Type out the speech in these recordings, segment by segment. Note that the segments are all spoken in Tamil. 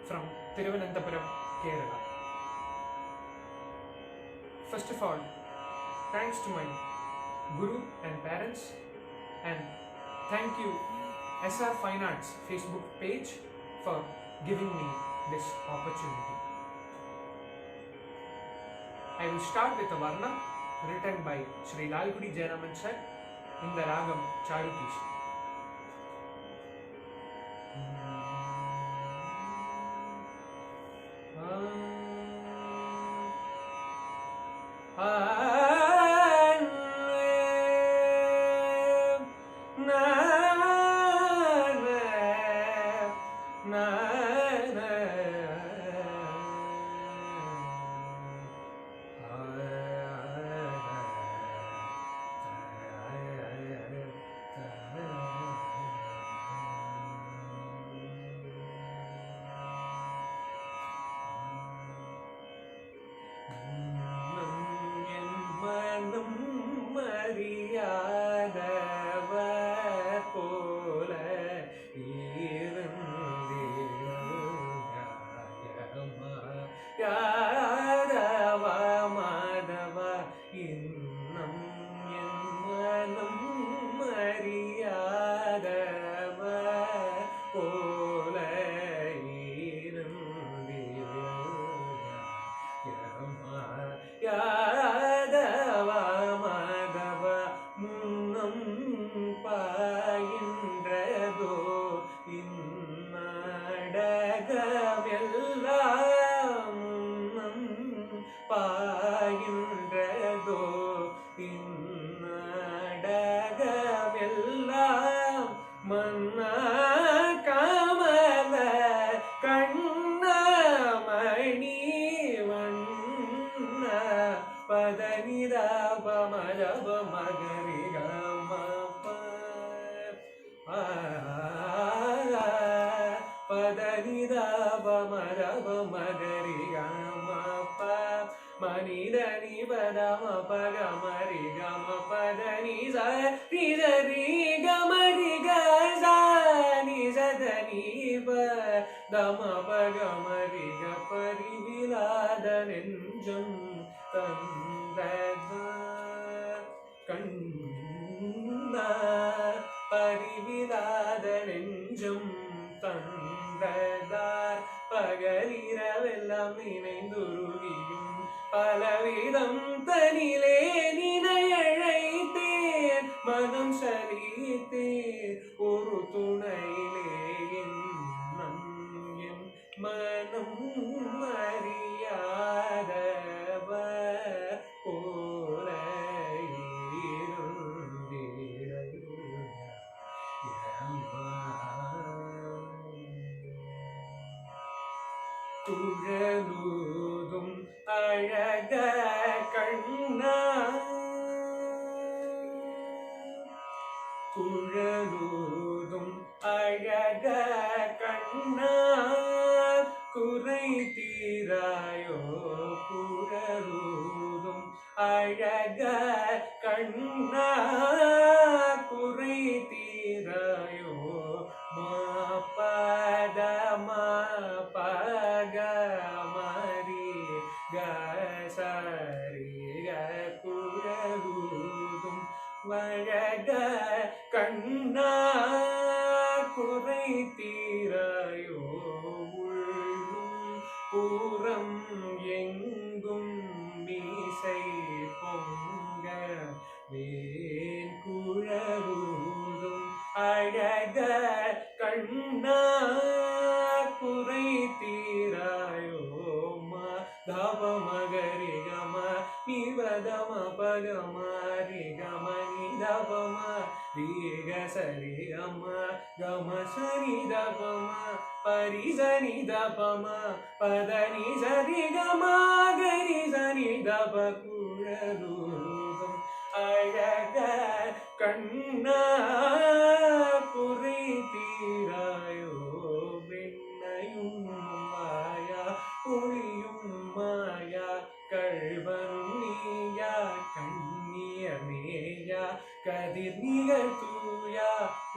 from Thiruvananthapuram, Kerala. First of all, thanks to my Guru and parents, and thank you SR Fine Arts Facebook page for giving me this opportunity. I will start with a Varna written by Sri Lalgudi Jayaraman sir in the Ragam Charukish.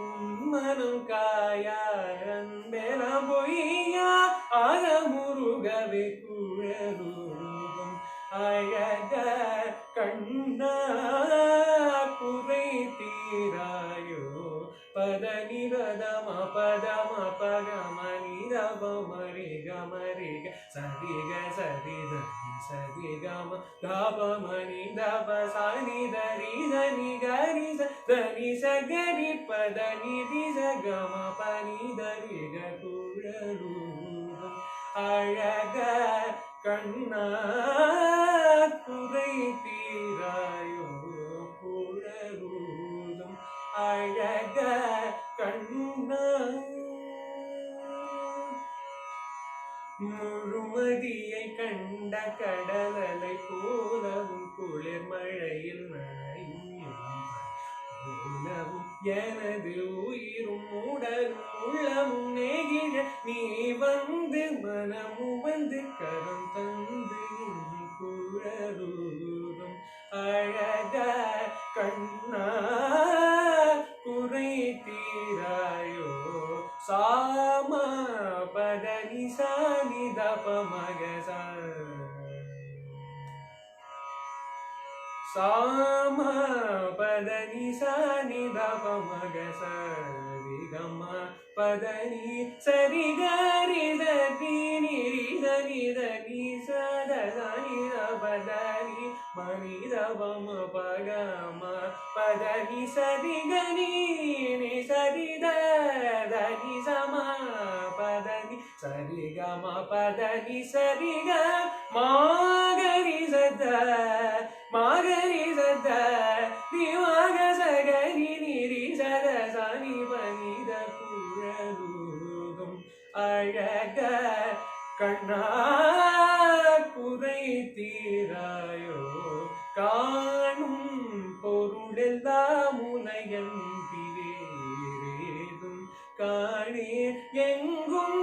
உன்மனம் காயா அன்பென பொய்யா ஆக புகவே குழலூரும் அழக கண்ணா குறை தீராயோ பத நிரதம பதம பகம நிரப மரிக மரிக சரிக சரித சரிகம தாப மணி தப சனி தரி சனி கரி சனி சகரி பத நிதி சகம பனி தரிக குழலூரும் அழக கண்ணா குறை தீராயோ குழலூரும் அழக கண்ணா முழுமதியை கண்ட கடலலை போலவும் குளிர் மழையில் நனையும் போலவும் எனது உயிரும் உடலும் உள்ளமும் நெகிழ நீ வந்து மனமும் வந்து கரம் தந்து குழலூரும் அழக கண்ணா குறை தீராயோ சாம பதனி சானி தப மக சாம பதனி சானி தப மக சரி கம பதனி சரி கரி சரி நிரி சரி தனி சத சனி பதனி மணி தபம பகம பதனி சரி கரி நி சரி தனி சம பதனி சரி கம பதனி சரி க மாகரி சத மாகரி சத நிமாக சகரி நிரி சத சனி பனித குழலூரும் அழக கண்ணா குறை தீராயோ காணும் பொருளெல்லாம் உனையன்றிவேதும் காணே எங்கும்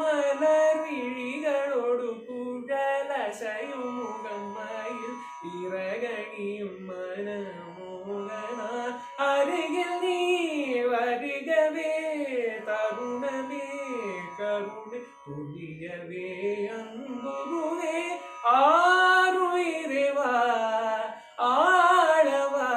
மலர் விழிகளோடு குழலசையும் முகமயில் இரகணியும் மனமோகனா அருகில் நீ வருகவே தருணமே கருணை புரியவே அன்புருவே ஆருயிரேவா ஆளவா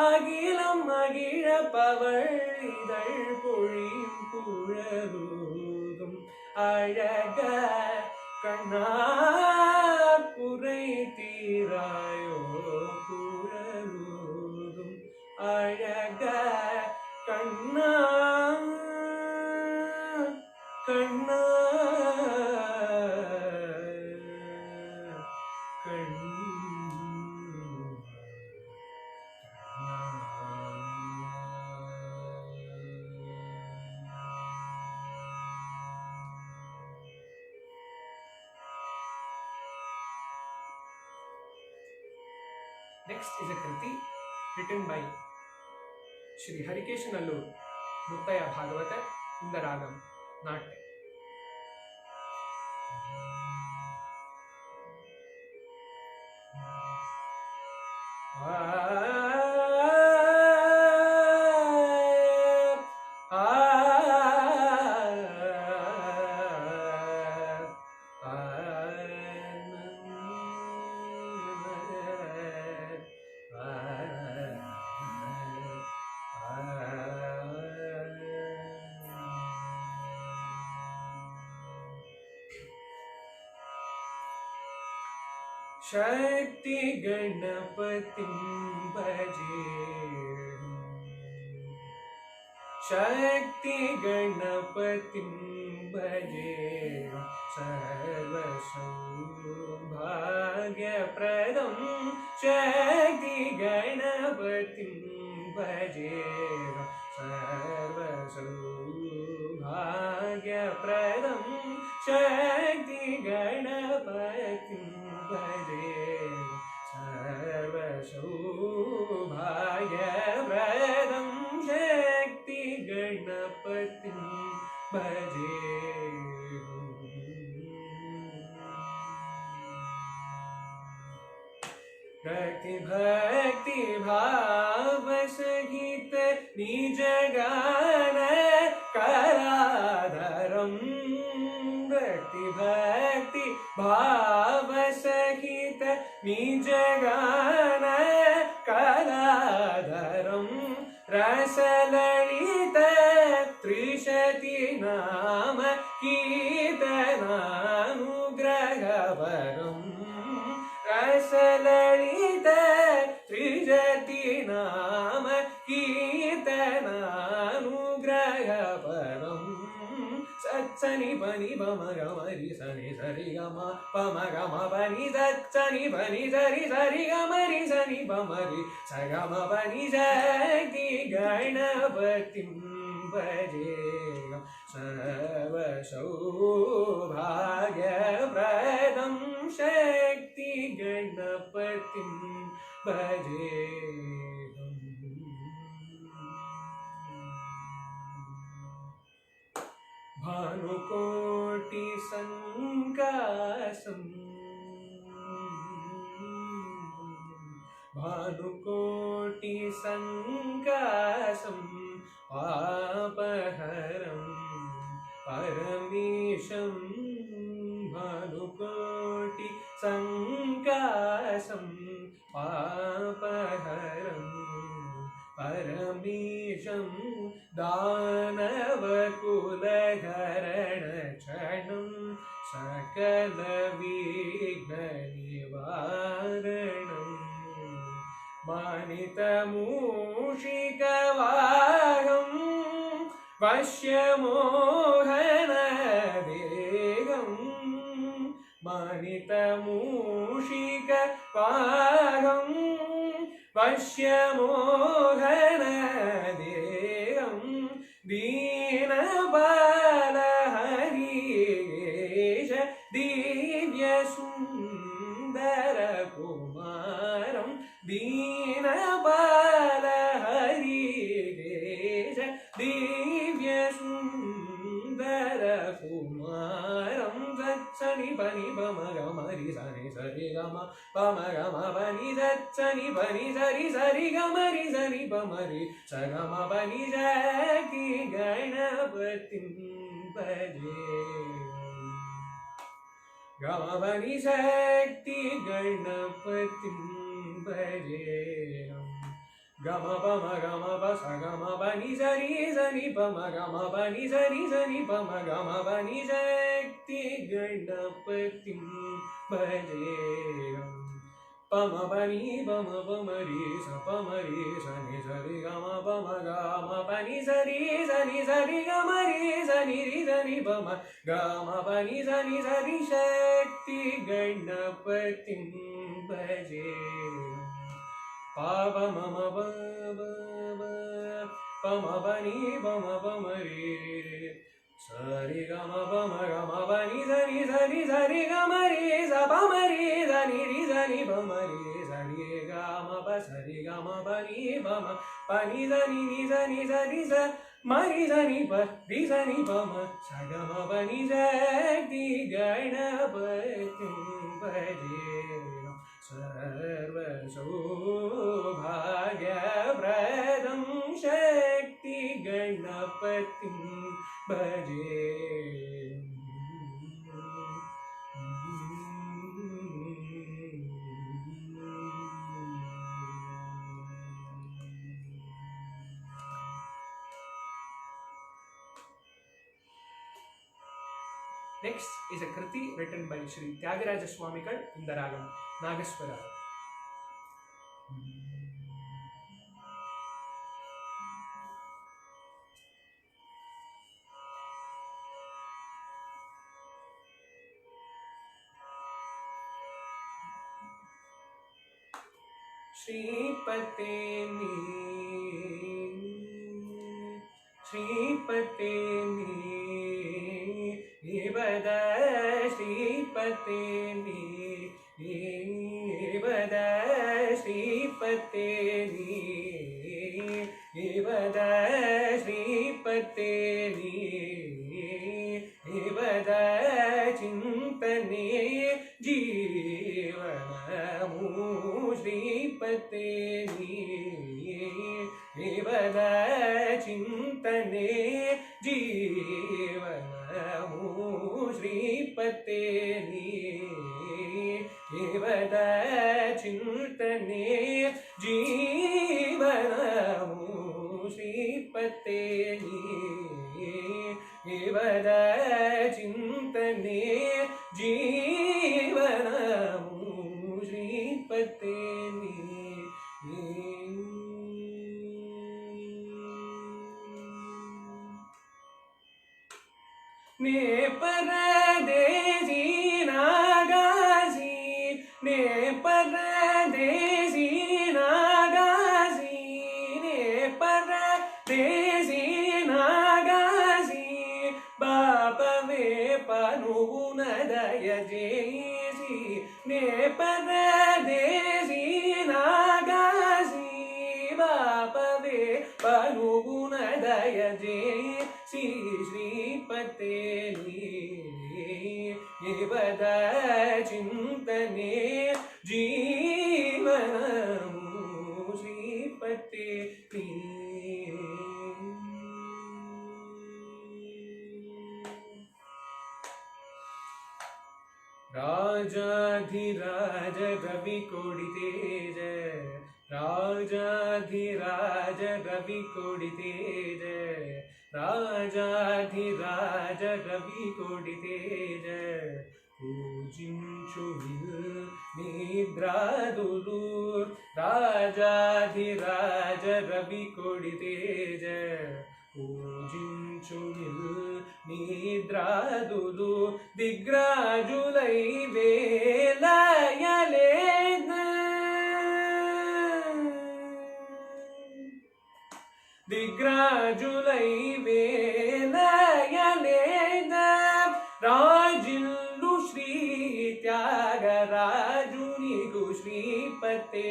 அகிலம் மகிழ பவழிதழ் பொழியும் குழலூரும் அழக கண்ணா குறை தீராயோ குழலூரும் அழக கண்ணா கண்ணா Next is a Kriti written by Shri Harikesh Nallur Muttaya Bhagavata in the Ragam Natya. शक्ति गणपति भजे शक्ति गणपति भजे सर्वसौभाग्यप्रदं शक्ति गणपति भजे सर्वसौभाग्यप्रदं शक्ति गणपति भजे सर्वसौभाग्यप्रदं शक्ति गणपति भजे भक्ति भक्ति भाव सहित निज गान कलाधरं भक्ति भक्ति भाव सहित निज गान कलाधरं रसललित त्रिशति नाम कीर्तनानुग्रहवरं रसललित त्रिशति नाम कीर्तनानुग्रहवरं सत्सनि पनि पम गम रि सनि सरि गम पम गम पनि सत्सनि पनि सरि सरि गम रि सनि पम रि स गम पनि शक्ति गणपतिं भजेऽहं सर्वसौभाग्यप्रदं शक्ति गणपतिं भजेऽहम्। भानुकोटि संकासं भानुकोटि संकासं पापहरं परमेशं भानुकोटि संकासं पापहरं परमेशं दानवकुलहरणक्षणं सकलविघ्ननिवारणं मानितमूषिकवाहं वश्यमोहनदेहं मानितमूषिकवाहं वश्यमोहनदेहं दीनबालहरीश दिव्यसुन्दरकुमारं दीनबालहरीश दिव्यसुन्दरकुमारं सत्सनि पनि पम गम रि सनि सरि गम पम गम पनि सत्सनि पनि सरि सरि गम रि सनि पम रि स गम पनि शक्ति गणपतिं भजेऽहं गम पनि शक्ति गणपतिं भजेऽहं गम पम गम प स गम पनि सरि सनि पम गम पनि सरि सनि पम गम पनि शक्ति गणपतिं भजेऽहं पम पनि पम पम रि स पम रि सनि सरि गम पनि सरि सनि सरि गम रि सनि पम गम पनि सनि सरि शक्ति गणपतिं भजेऽहं पाप मम पम पनि पम पम रि सरि गम पनि सरि सरि सरि गम रि स पम रि सनि पम रि सरि गम प सरि गम पनि पम पनि सनि नि सनि सरि स मरि सनि प रि सनि पम स गम पनि शक्ति गणपतिं भजेऽहं सर्वसौभाग्यप्रदं शक्ति गणपतिं भजेऽहं Next is a Kriti written by Sri Tyagaraja Swamigal in the Ragam Nagaswara. Shripate Nivada Shripate Nivada Shripate Nivada Shripate Nivada Chintane Jeevanamu Shripate Nivada Chintane Jeevanamu Sri श्रीपते एवद चिंतने जीवनमु श्रीपते एवद चिंतने जीवनमु श्रीपते ने परदेसी नागासी ने परदेसी नागासी ने परदेसी नागासी बापवे पनुगुण दयजेसी ने परदेसी नागासी बापवे पनुगुण दयजेसी श्रीपते एवद चिंतने जीवनमु श्रीपते राजाधिराज रवि कोटि तेज राजाधिराज रवि कोटि तेज राजाधिराज रवि कोटि तेज पूजिंचु निद्रादुलु राजाधिराज रवि कोटि तेज पूजिंचु निद्रादुलु दिग्राजुलै वेलयलेद दिग्राजुलै वेलयलेद राजिल्लु Shri त्यागराजुनिगु श्रीपते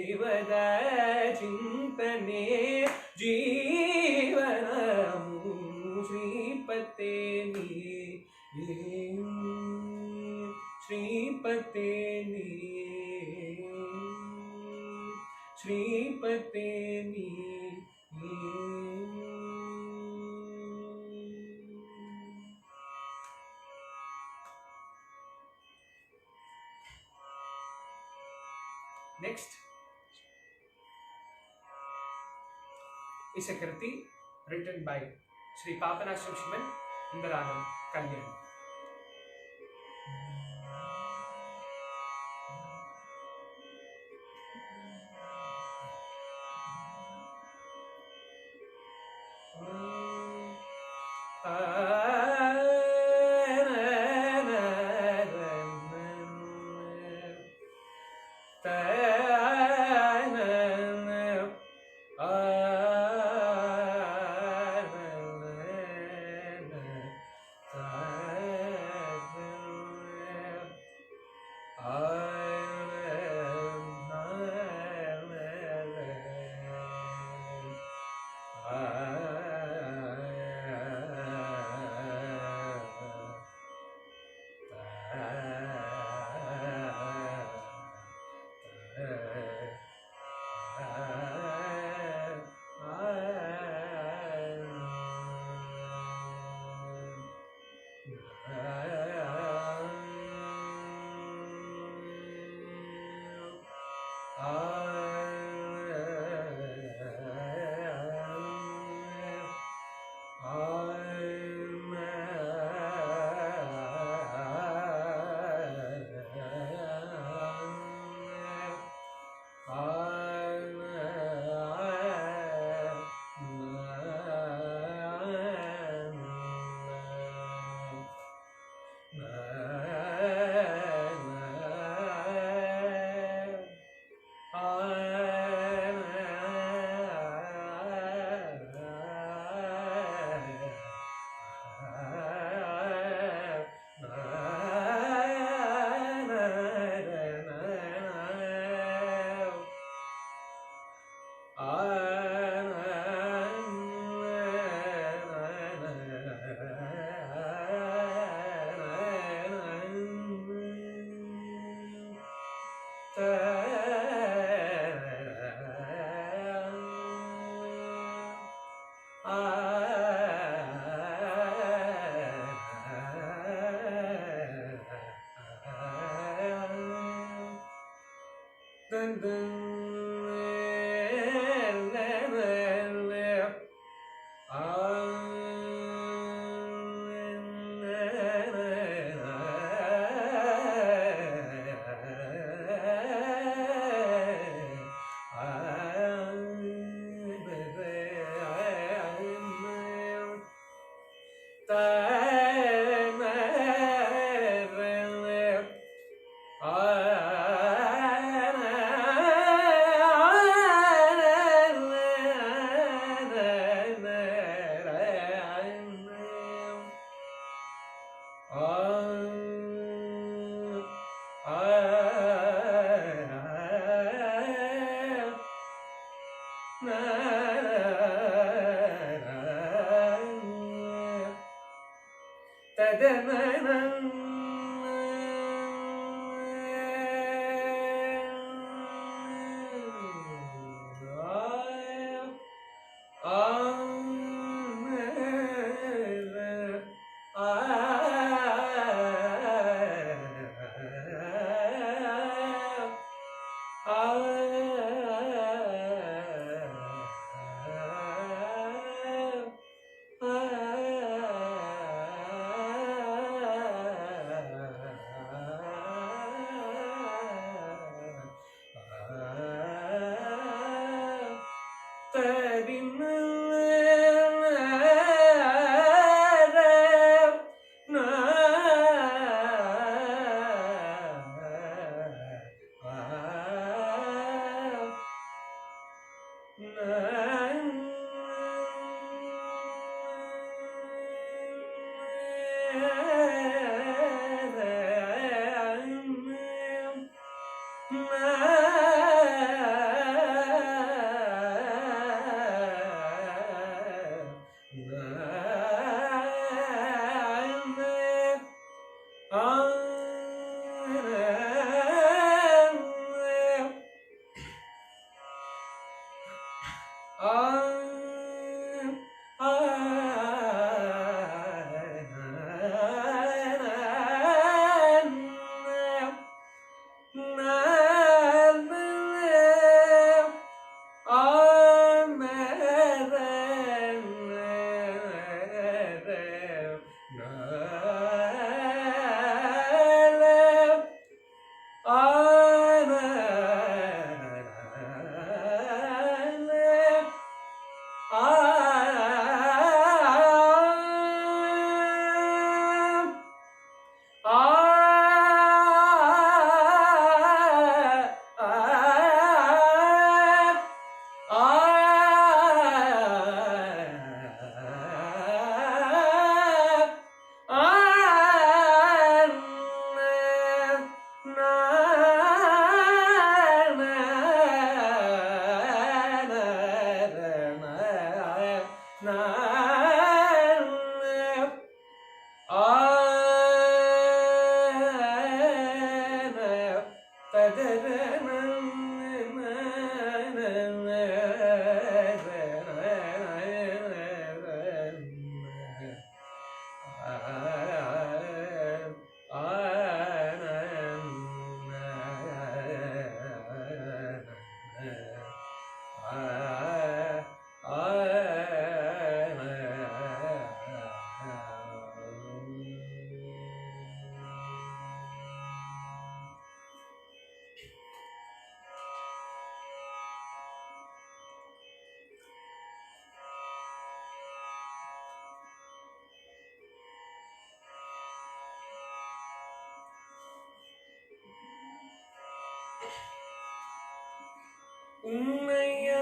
एवद चिंतने जीवनमु श्रीपते श्रीपते श्रीपते Next is a kriti written by Sri Papanashram Shivan in the Ragam Kalyan.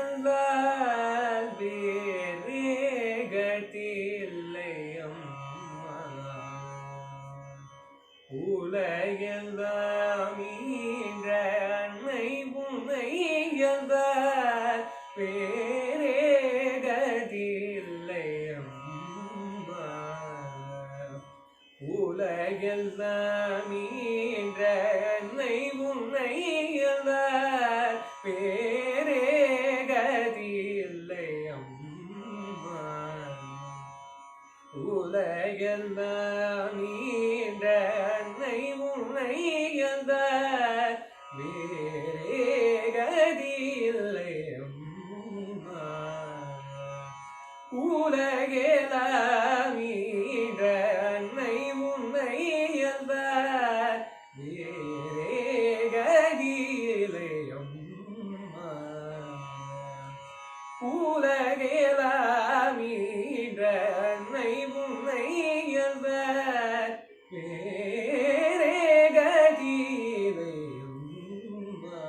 உம்மையல்லால் வேறே கதியில்லை அம்மா. உலகெல்லாம் ஈன்ற அன்னை உம்மையல்லால் வேறே கதியில்லை அம்மா. உலகெல்லாம் ஈன்ற அன்னை உம்மையல்லால் வேறே கதியில்லை அம்மா. உலகெல்லாம் ஈன்ற அன்னை உம்மையல்லால் வேறே இல்லை அம்மா. உலகெல்லாம் ஈன்ற அன்னை உன்னை என்பார் வேறே கதியில்லை அம்மா. உலகெல்லாம் ஈன்ற அன்னை உன்னை என்பார் வேறே கதியில்லை அம்மா.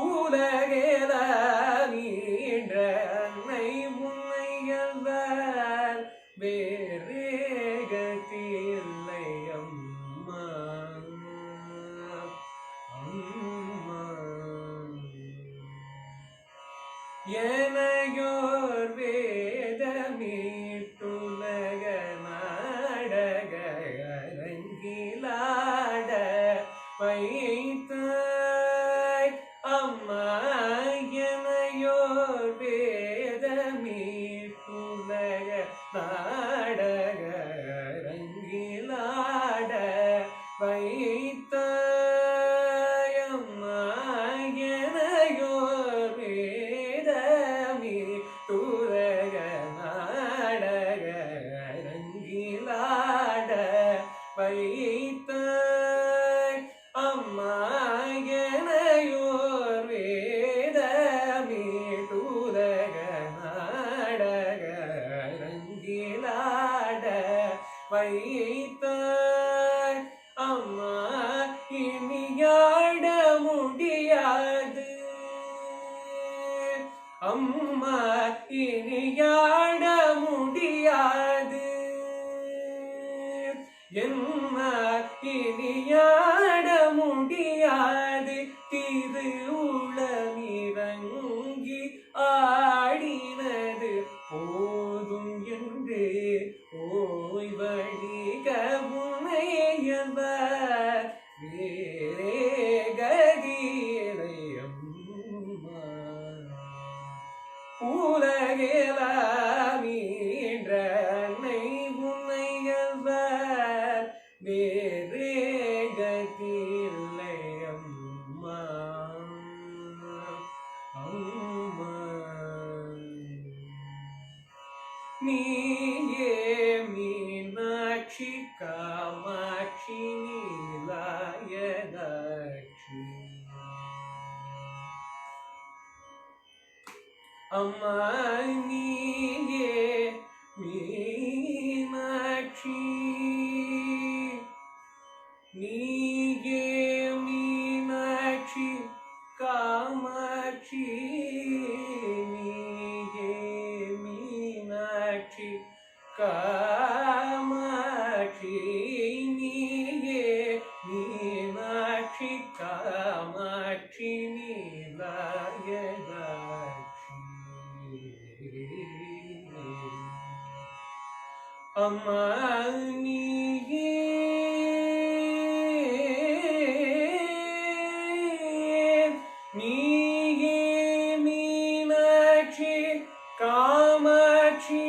உலகெல்லாம் ஈன்ற அன்னை உன்னை என்பார் வேறே கதியில்லை அம்மா. அம்மா எனையோர் வேதமீட்டுலக நாடக அரங்கிலாட வைத்தாய் அம்மா. எனையோர் வேதமீட்டுலக நாடக அரங்கிலாட வைத்தாய் அம்மா. எனையோர் வேதமீட்டுலக நாடக அரங்கிலாட வைத்தாய் அம்மா. எனையோர் வேதமீட்டுலக நாடக அரங்கிலாட வைத்தாய் அம்மா. இனியாட முடியாது அம்மா, இனியாட முடியாது என்ன, இனியாட முடியாது. திரு உளமிறங்கி ஆடினது போதும் என்று ஓய்வழிக உனை என்பார் வேறே கதியில்லை அம்மா. உலகெல்லாம் ஈன்ற அன்னை உன்னை என்பார் வேறே கதியில்லை அம்மா. அம்மா நீயே மீனாட்சி காமாட்சி நீலாயதாட்சி அம்மா. நீயே மீனாட்சி நீயே மீனாட்சி காமாட்சி நீயே மீனாட்சி காமாட்சி நீயே மீனாட்சி காமாட்சி நீலாயதாட்சி அம்மா. நீயே நீயே மீனாட்சி காமாட்சி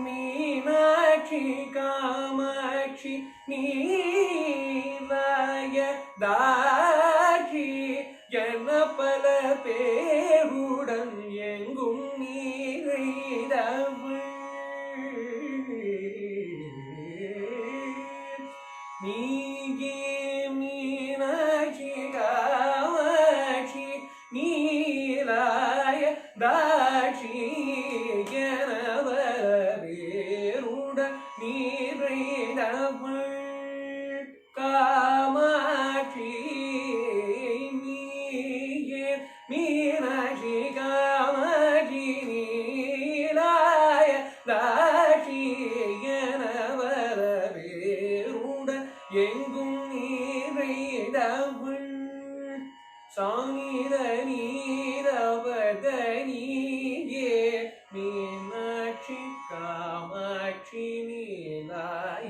மீனாட்சி காமாட்சி நீலாயதாட்சி என பல பேருடன் எங்கும் நீரைதவள். நீயே மீனாட்சி காமாட்சி நீலாயதாட்சி என பல பேருடன் நீரைதவள். காமாட்சி நீயே மீனாட்சி காமாட்சி நீலாயதாட்சி என பல பேருடன் எங்கும் நீரைதவள். சானித நீரவத நீயே மீனாட்சி காமாட்சி நீலாயதாட்சி.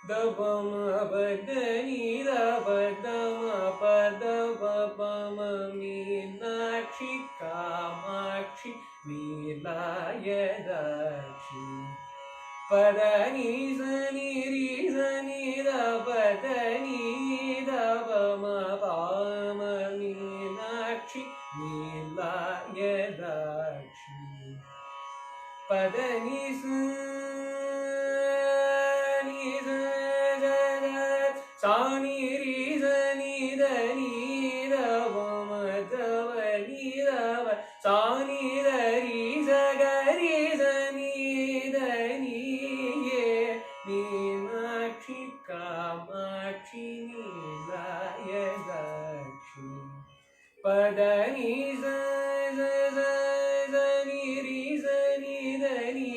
தபம பத நீரவதம பதவபம மீனாட்சி காமாட்சி நீலாயதாட்சி. பதனி சனி ரி சனி த பதனி தப ம பாம மீனாட்சி நீலாயதாட்சி பதனி சனி சாணி ரி சனி தனி தப ம தவ நி தவ சாணி தரி சகரி சனி தனி ஏ மீனாட்சி காமாட்சி நீலாயதாட்சி பதனி சனி ரி சனி தனி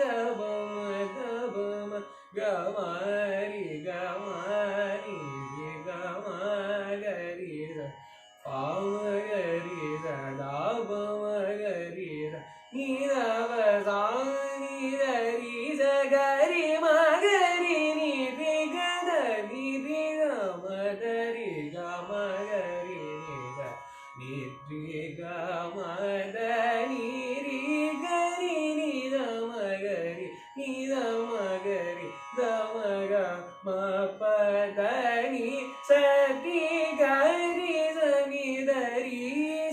தப ம தப ம கமரி கமரி கமகரி பாமகரி தாபமகரி நீதவ சாணி தரி சகரி மகரி நிதி கத நிதி கமதரி கமகரி நித நிதி கமத நீரி கரி நிதமகரி நிதமகரி தமக மபதனி சதி கரி சனி தரி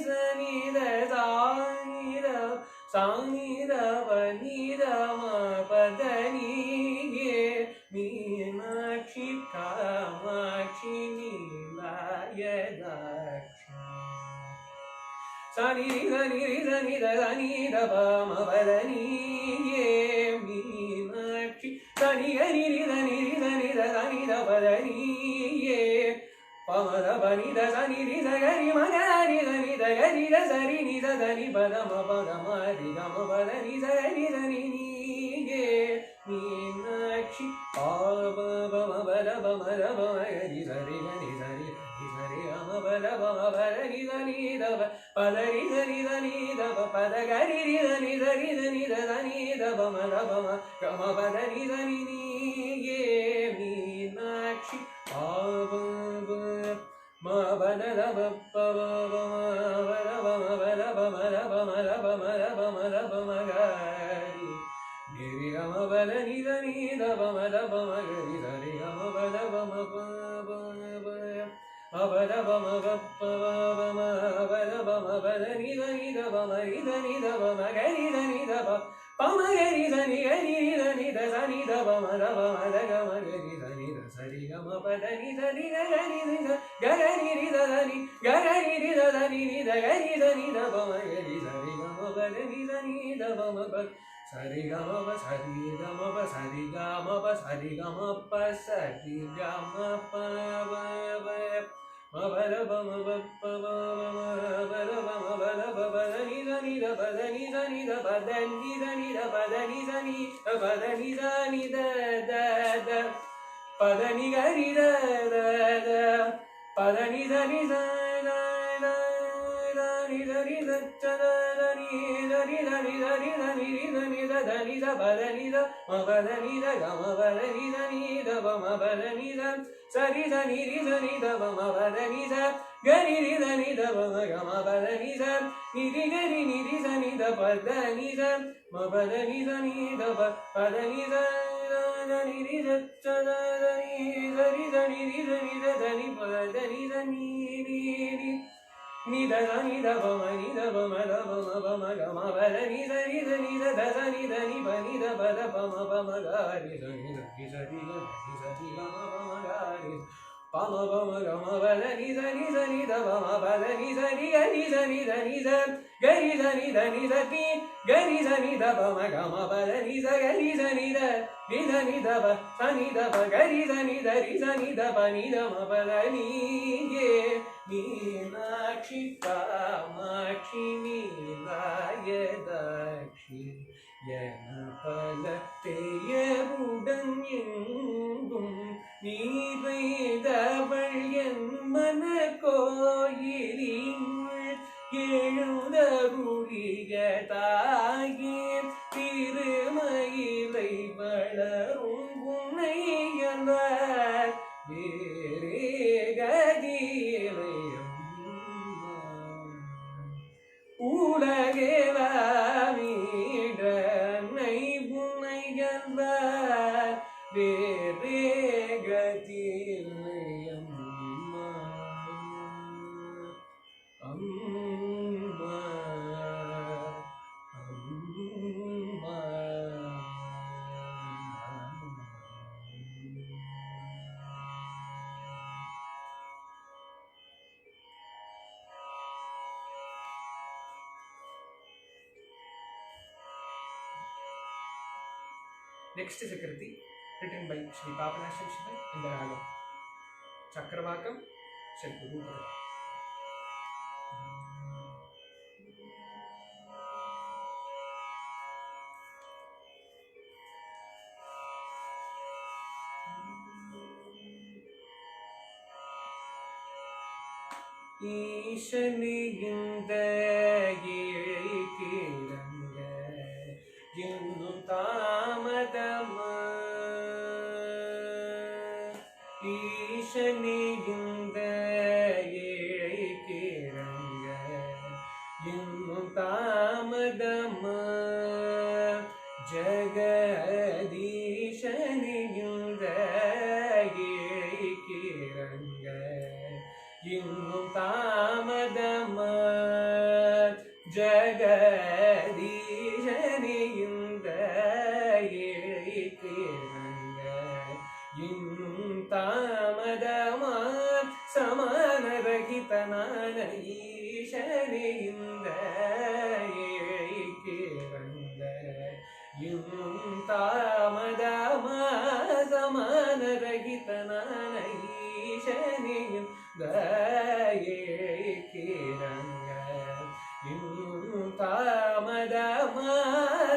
சனி த சாணி தவ நித மபதனி ஏ மீனாட்சி காமாட்சி நீலாயதாட்சி சனி சனி சனி தனி தப மபதனி ஏ மீனாட்சி சனி கரி தனி சனி தனி தபதனி ஏ பமத பனித சனி ரி சகரி மகரி சனி தகரி சரி நித தனி பதம பகமரி கம பதனி சரி சனி நீயே மீனாட்சி பாப பம பத பம ரப மகரி சரி கனி சரி சரி அம பத பம பதனி சனி தப பதரி சனி சனி தப பதகரி ரி சனி சரி சனி தனி தப மத பம கம பதனி சனி நீயே மீனாட்சி பாப பமகரி சனி கரி சனி த சனி தப மத பமத கமகரி சனி த சரி கம பதனி சரி கரி கரி ரி சனி கரி ரி சனி நி த கரி சனி தப மகரி சரி கம பதனி சனி தப மப சரி கம ப சரி கம ப சரி கம ப சரி கம ப சரி கம ப ப ப மபர பம பப்ப பம பர பம பர பதனி சனி த பதனி சனி த பதனி சனி த பதனி சனி த பதனி சனி த த த பதனி கரி த த த பதனி சனி த த த த சரி சச்சதனி சரி சரி சரி சனி ரி சனி த தனி த பதனி த மபதனி த கம பதனி சனி த பம பதனி த சரி சனி ரி சனி த பம பதனி த கரி ரி சனி த பம கம பதனி த நிரி கரி நிரி சனி த பதனி த மபதனி சனி த பதனி த சனி ரி சச்சதனி சரி சனி ரி சனி த தனி பதனி சனி ரி நித சனி த பம நித பம த பம பம கம பதனி சரி சனி த சனி தனி பனி த பத பம பம காரி சனி சரி சரி சரி கம பம காரி பம பம கம பதனி சனி சனி த பம பதனி சரி கரி சனி தனி த கரி சனி தனி சதி கரி சனி த பம கம பதனி ச கரி சனி த ரி சனி த ப சனி த ப கரி சனி த ரி சனி த பனி த ம பதனி ஏ மீனாட்சி காமாட்சி நீலாயதாட்சி என பல பெயருடன் எங்கும் நீரைதவள் என் மன கோயிலினுள் எழுதருளிய தாயே திருமயிலை வளரும் உன்னையல்வார் வேறே கதியிலையும் உலகே மீட நை புனையல்வார் Next is a Kriti written by Sri Papanashan Shivan in the Ragam Chakravakam Shilpagupara. ஈசனிந்த ஏழைக்கிறங்க இன்னும் தாமதமா ஈசனிந்த ஏழைக்கிறங்க இன்னும் தாமதமா ஜகதீசனிந்த ஏழைக்கிறங்க இன்னும் தாமதமா ஜகதீசனிந்த ஏழைக்கிறங்க இன்னும் தாமதமா சமானரகிதனான ஈசனிந்த ஏழைக்கிறங்க இன்னும் தாமதமா சமானரகிதனான ஈசனிந்த ஏழைக்கிறங்க இன்னும் தாமதமா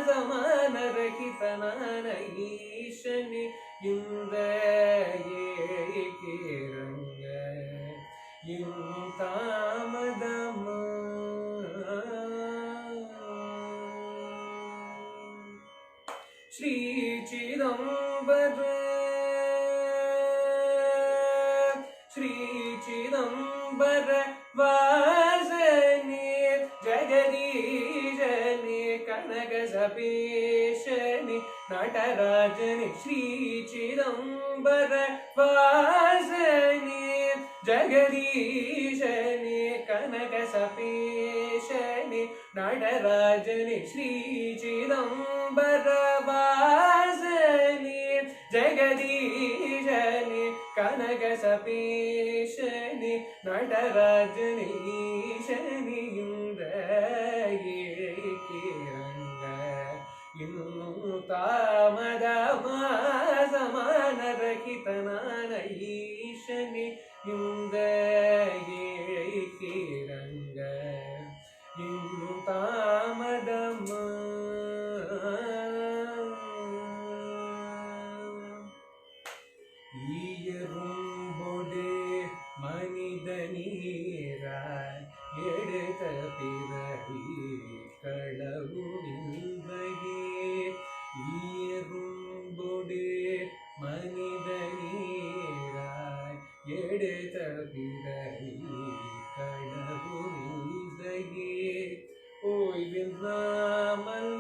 சமானரகிதனான ஈசனி இந்த ஏழைக்கிறங்க இன்னும் தாமதமா ஸ்ரீ சிதம்பர ஸ்ரீ சிதம்பர வாசனே ஜெகதீஷனே கனக சபேஷனே நடராஜனே ஸ்ரீ சிதம்பர வாசனே ஜெகதீஷனே கனக சபேஷனே நடராஜனே ஸ்ரீ சிதம்பர வாசனே ஜெகதீஷனே கனக சபேஷனே நடராஜனே ஈசனிந்த ஏழைக்கிறங்க இன்னும் தாமதமா சமானரகிதனான ஈசனி இந்த ஏழைக்கிறங்க இன்னும் தாமதமா ஈயரும்பொடு மனித நீராய் எடுத்த பிறவி களவுமில்லையே ஈயரும்பொடு மனித நீராய் எடுத்த பிறவி களவுமில்லையே ஓய்வில்லாமல்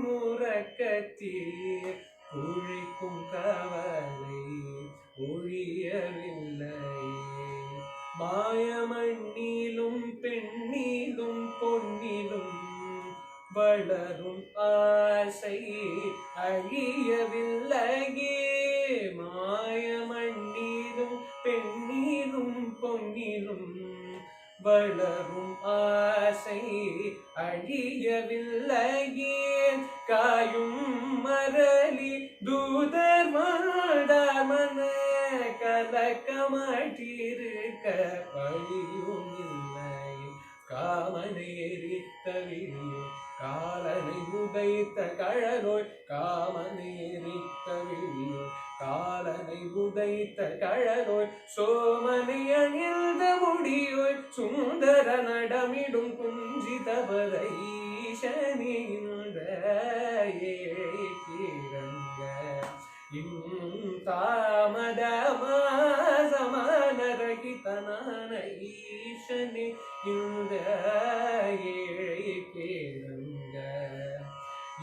நூறக்கத்தீர் உழைக்கும் கவலை ஒழியவில்லையே மாயமண்ணிலும் பெண்ணிலும் பொன்னிலும் வளரும் ஆசை அழியவில்லையே மாயமண்ணிலும் பெண்ணிலும் பொன்னிலும் வளரும் ஆசை அழியவில்லையே காயும் மரளி தூதர் மாடாமன கலக்கமாட்டிருக்க பழியும் இல்லை காமனேறி தவிழியோ காலனை உதைத்த கழலோய் காமனேறி தவிழியோ காலனை உதைத்த கழலோய் சோமனை அணிந்த முடியோய் சுந்தர நடமிடும் குஞ்சிதபர ஈசனிந்த ஏழைக்கிறங்க இன்னும் தாமதமா சமானரகிதனான ஈசனி இந்த ஏழைக்கிறங்க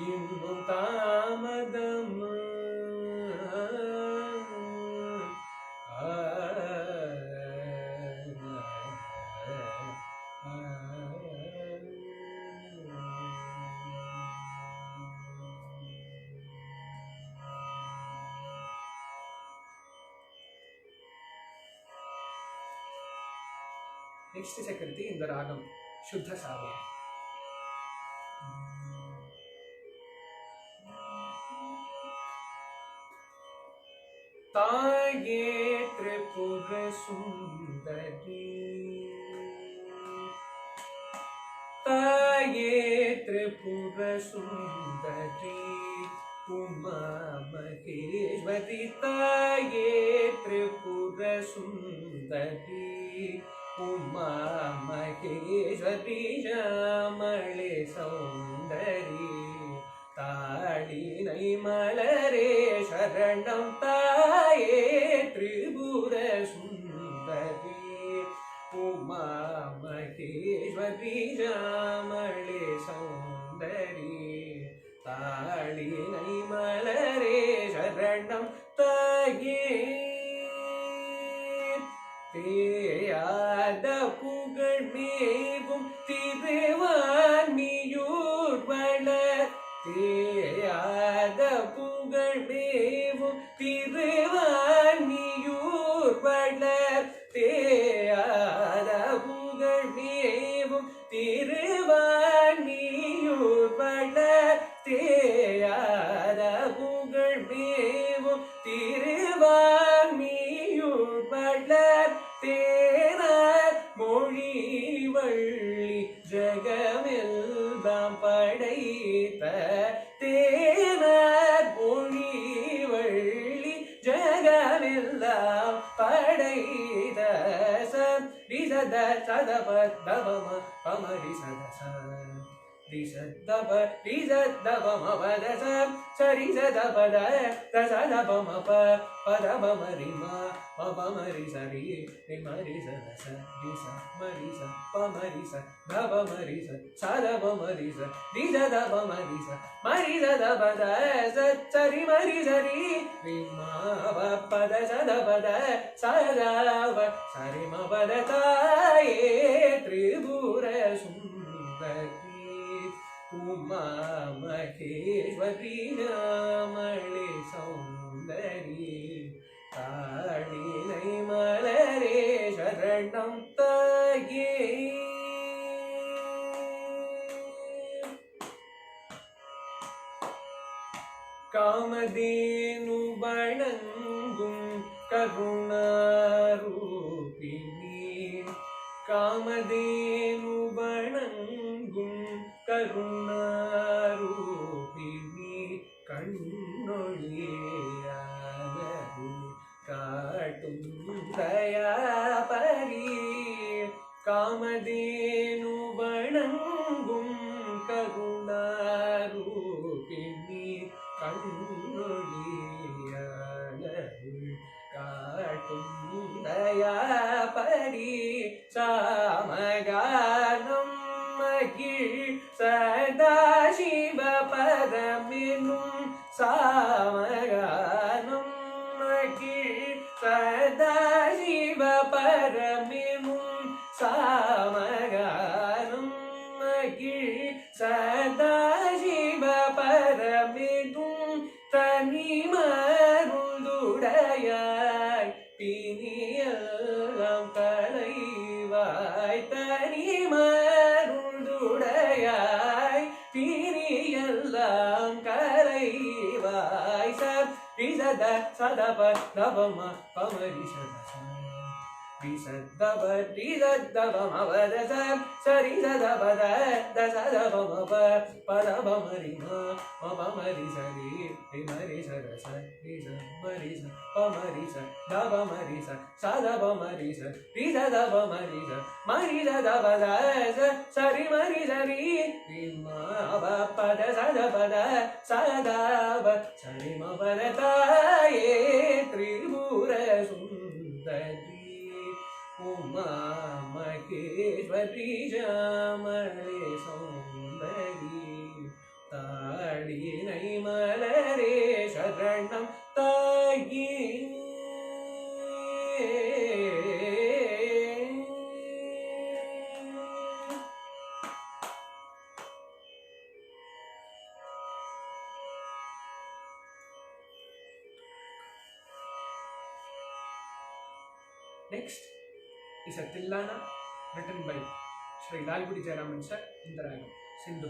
இன்னும் தாமதமா Next is a Kriti in the Ragam Shuddha Savya. ताये त्रिपुर सुंदरी ताये त्रिपुर सुंदरी उमा महेश्वरी ताये त्रिपुर सुंदरी उमा महेश्वरी श्यामले सौंदरी ताळिनै मलरे शरणं ताये त्रिपुर सुंदरी उमा महेश्वरी श्यामले सौंदरी ताळिनै मलरे शरणं ताये தேயாத புகழ் மேவும் திருவான்மியூர் வளர் தேயாத புகழ் மேவும் திருவான்மியூர் வளர் தேயாத புகழ் மேவும் திருவான்மியூர் வளர் தேயாத புகழ் மேவும் திருவான்மியூர் வளர் தேனார் மொழி வள்ளி ஜகமெல்லாம் படைத்த தேனார் மொழி வள்ளி ஜகமெல்லாம் படைத்த சத சதப தபம பமரி சதச ரிஷதப மவதச சரி சதபத தசதபம பதபமரிம பபமரி சரி ரிமரி சதச ரிச மரிச பமரிச தபமரிச சதபமரிச ரிஷதபமரிச மரிசதபத சரி மரி சரி ரிமா பத சதபத சதப சரி மபத தாயே திரிபுர சுந்தரி उमा महेश्वरी श्यामले सौंदरी ताळिनै मलरे शरणं ताये कामधेनु वणंगुं करुणारूपिणी कामधेनु वणंगुं करुणारूपिणी कण्णொழியானது காட்டும் தயாபரி காமதேனு வணங்கும் கருணாரூபிணி கண்ணொழியானது காட்டும் தயாபரி சாமகானம் மகிழ் சதாசிவ பரமெனும் சாமகானம் மகிழ் சதாசிவ பரமெனும் சாமகானம் மகிழ் சதாசிவ பரமெனும் தனிமருளுடையாய் பிணியெல்லாம் களைவாய் தனிமருளுடையாய் பிணியெல்லாம் களைவாய் சத சதப தபம பமரி சதச விசதப ரிததபமவதச சரி சதபத தசதபமப பதபமரிம மபமரி சரி ரிமரி சதச ரிச மரிச பமரிச தபமரிச சதபமரிச ரிததபமரிச மரிததபத சரி மரி சரி ரிமப பத சதபத சதப சரி மபத தாயே திரிபுர சுந்தரி उमा महेश्वरी श्यामले सौंदरी ताळिनै मलरे शरणं ताये Next is a Tillana written by Sri Lalgudi Jayaraman sir in the ragam Sindhu.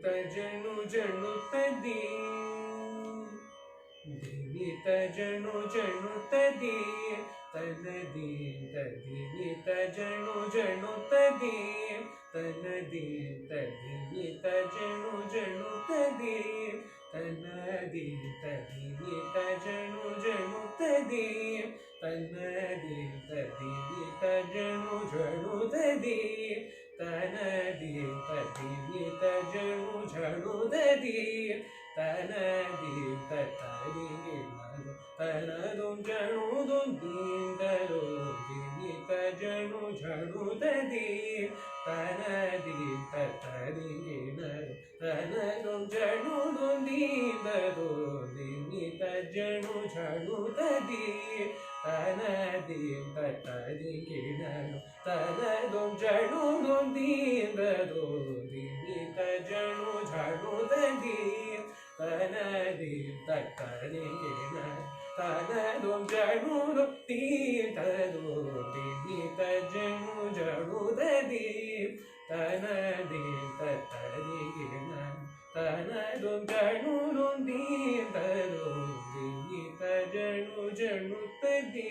तजनु जनु तदी धिनि तजनु जनु तदी तनदी तदी तजनु जनु तदी तनदी तदी तजनु जनु तदी तनदी तदी तजनु जनु तदी तनदी तदी तजनु जनु तदी तनदी तदी तजनु जनु तदी तनदी तदी तनदुं जनु दुं दीन्दलो दिनि तजनु जनु तदी तनदी तदी तनदुं जनु दुं दीन्दलो दिनि तजनु जनु तदी तनदी तदी तनदुं जनु दुं दीन्दलो दिनि तजनु जनु तदी तनदी तदी तनदुं जनु दुं दीन्दलो दिनि तजनु जनु तदी तनदी तदी तनदुं जनु दुं दीन्दलो दिनि तजनु जनु तदी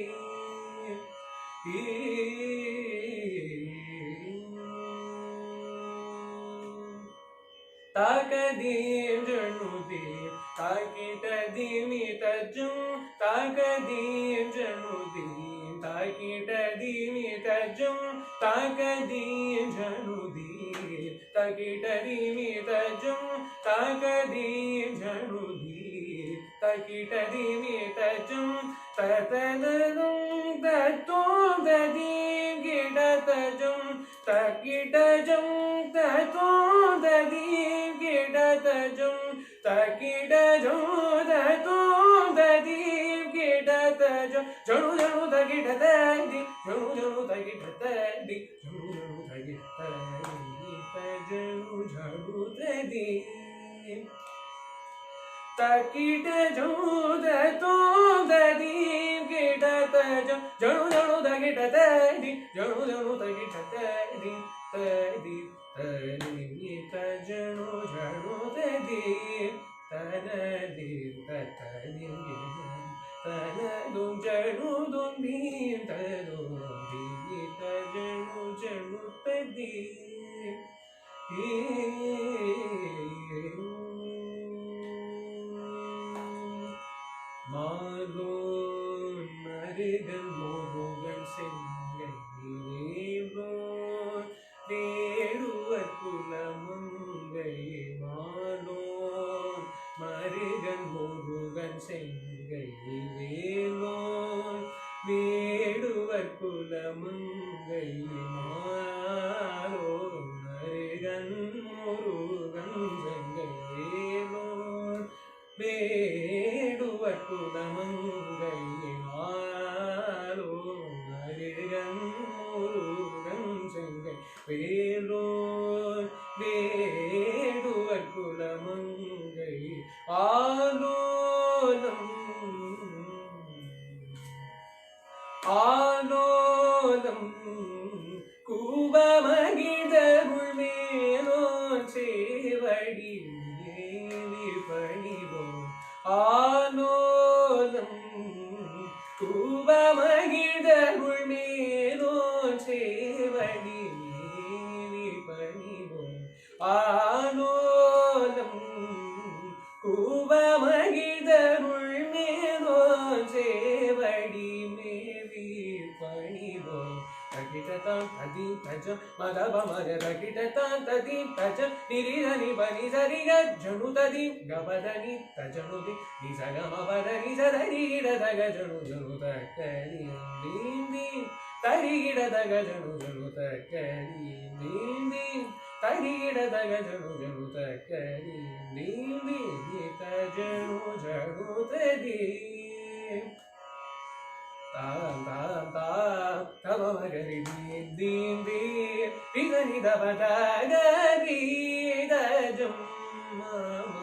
ताकदीं जनुदीं ताकिटदीमि तज्जुं ताकदीं जनुदीं ताकिटदीमि तज्जुं ताकदीं जनुदीं ताकिटदीमि तज्जुं ताकदीं जनुदीं ताकिटदीमि तज्जुं ततदनुं तत्तों ददीं गिडतजुं ताकिटजुं तत्तों ददीं गिडतजुं ताकिटजुं तत्तों ददीं गिडतजुं जनु जनु तगिडतदि जनु जनु तगिडतदि जनु जनु तगिडतदि तजनु जनु तदि ताकिटजुं तत्तों ददीं गिडतजुं जनु जनु तगिडतदि जनु जनु तगिडतदि तदि तदि तजनु जनु तदि तनदि तदि तनदुं जनु दुं दीन्दलो दिनि तजनु जनु तदि मालोन मरिगन मोगन सिंगन वेलोन वेडुवर कुलमुंगै मालोन मरिगन मोगन सिंगै वेलोन वेडुवर कुलमुंगै मालोन मरिगन मोगन सिंगै वेलोन வேடுவர் குலமங்கை மாலோ நரிகன் முருகன் செங்கை வேலோன் வேடுவர் குலமங்கை ஆலோலம் ஆலோலம் கூபமகிழ்தருள் மேலோன் சேவடி பணிவோம் ஆலோலம் கூபமகிழ்தருள் மேலோன் சேவடி மேவி பணிவோம் ஆலோலம் கூபமகிழ்தருள் மேலோன் சேவடி மேவி பணிவோம் तगिटतां तदी तज मगब मग तगिटतां तदी तज निरिधनि बनि सरि गजनु तदी गबदनि तजनु दि निसगम बदनि सदरि गिडदग जनु जनु तकरि दीं दीं तरि गिडदग जनु जनु तकरि दीं दीं तरि गिडदग जनु जनु तकरि दीं दीं तजनु जनु तदी तां तां तां तव मगरि दीं दीं रिगनि दबदगरि दजं मम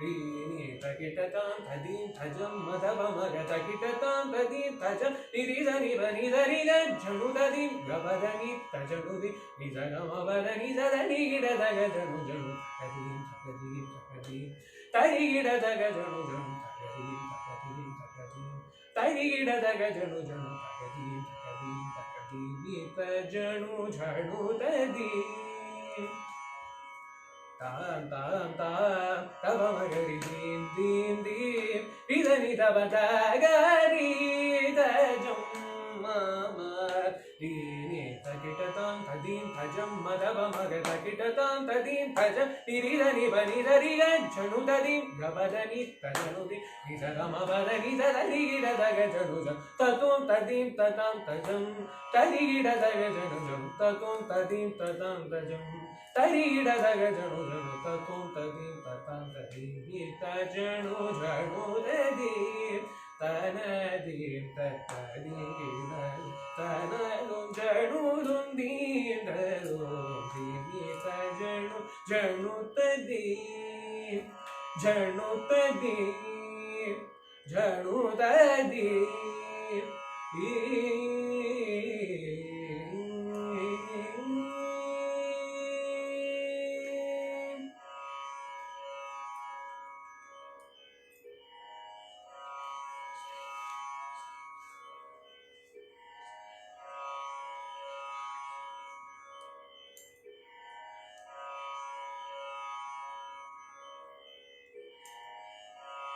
रीनि तग तकिटतां तदीं थजं मदवमग तकिटतां तदीं थजं निरिधनि बनि धरि गज्जनु तदीं गवदनि तजनुदि निजगमवदनि सदनि गिडदग जनु जनु तदीं तकदीं तकदीं तरि गिडदग जनु जनु तकदीं तकदीं तकदीं तरि गिडदग जनु जनु तकदीं तकदीं तकदीं तजनु झनु तदीं तां तां तां तब मगरि दीं दीं दीं रिधनि तब तगरि तजं मम दीने तकिटतां तदीं थजं मदव मग तकिटतां तदीं थजं निरिधनि बनि धरि गज्जनु तदीं गवदनि तजनुदि निजगमवदनि सदनि गिडदग जनु जं ततों तदीं ततां तजं तरि गिडदग जनु जं ततों तदीं ततां तजं तरि गिडदग जनु जनु ततों तदीं ततां तदीं तजनु जनु तदीं तनदीं ततदीं तनदुं जनुदुं दीं ददुं दीं तजनु जनु तदीं जनु तदीं जनु तदीं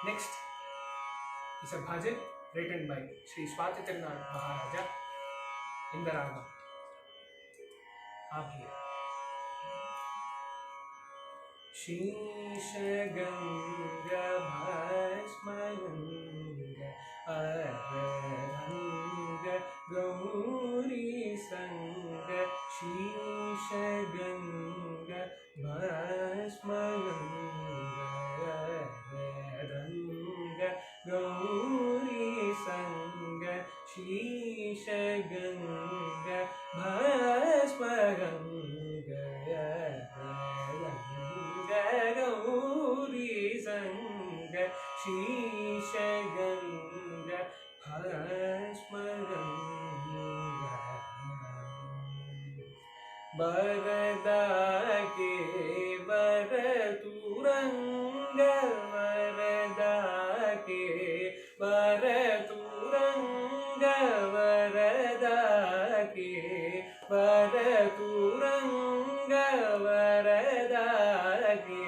Next is a bhajan written by Sri Swati Tirunal Maharaja in the raga Abhiya. Shisha Ganga Bhasma Ganga Aranga Gauri Sanga Shisha Ganga Bhasma Ganga Aranga Gauri Sanga Shisha Ganga Bhasma Ganga Gauri Sanga Shisha Ganga Bhasma Ganga Barada ke Baraturanga Barada ke Baraturanga Barada ke Baraturanga Barada ke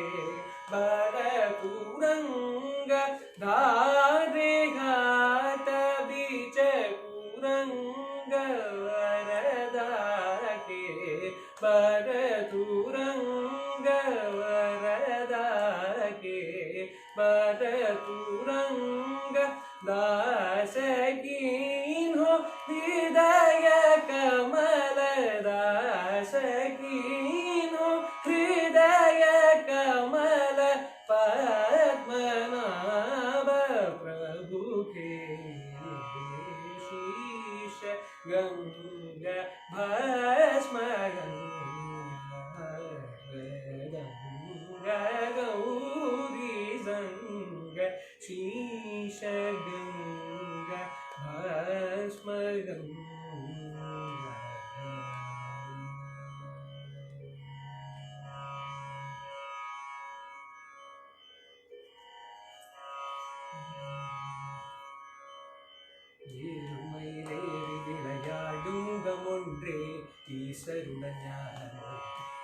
Baraturanga Dhare Ghata Bicha Kuranga Barada ke Baraturanga Barada ke Baraturanga Dasakin ho Hridaya Kamala Dasakin ho Hridaya Kamala Padmanabha Prabhu ke Shisha Ganga Bhasma Ganga Gauri Sanga Shisha Ganga Bhasma Ganga ஏறுமயிலேறி விளையாடும் முகமொன்றே ஈசருடன் ஞானம்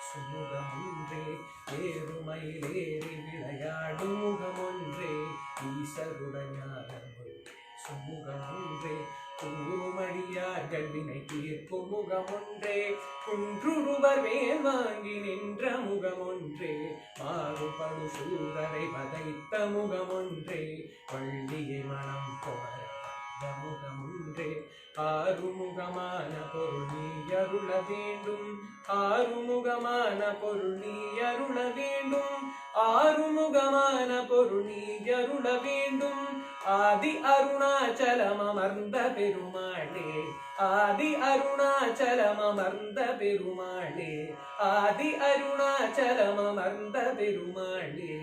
சுமுகமொன்றே ஏறுமயிலேறி விளையாடும் முகமொன்றே ஈசருடன் ஞானம் சுமுகமொன்றே கூறுமடியார்கள் வினை தீர்க்கும் முகமொன்றே குன்றுருவர் வேல் வாங்கி நின்ற முகமொன்றே மாறுபடு சூரரை வதைத்த முகமொன்றே வள்ளியை மனம் கொணர முகமொன்றே ஆறுமுகமான பொருள் நீ அருள வேண்டும் ஆறுமுகமான பொருள் நீ அருள வேண்டும் ஆறுமுகமான பொருள் நீ அருள வேண்டும் ஆதி அருணாச்சலம் அமர்ந்த பெருமாளே ஆதி அருணாச்சலம் அமர்ந்த பெருமாளே ஆதி அருணாச்சலம் அமர்ந்த பெருமாளே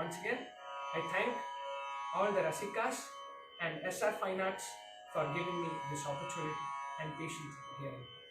Once again, I thank all the Rasikas and SR Fine Arts for giving me this opportunity and patience hearing.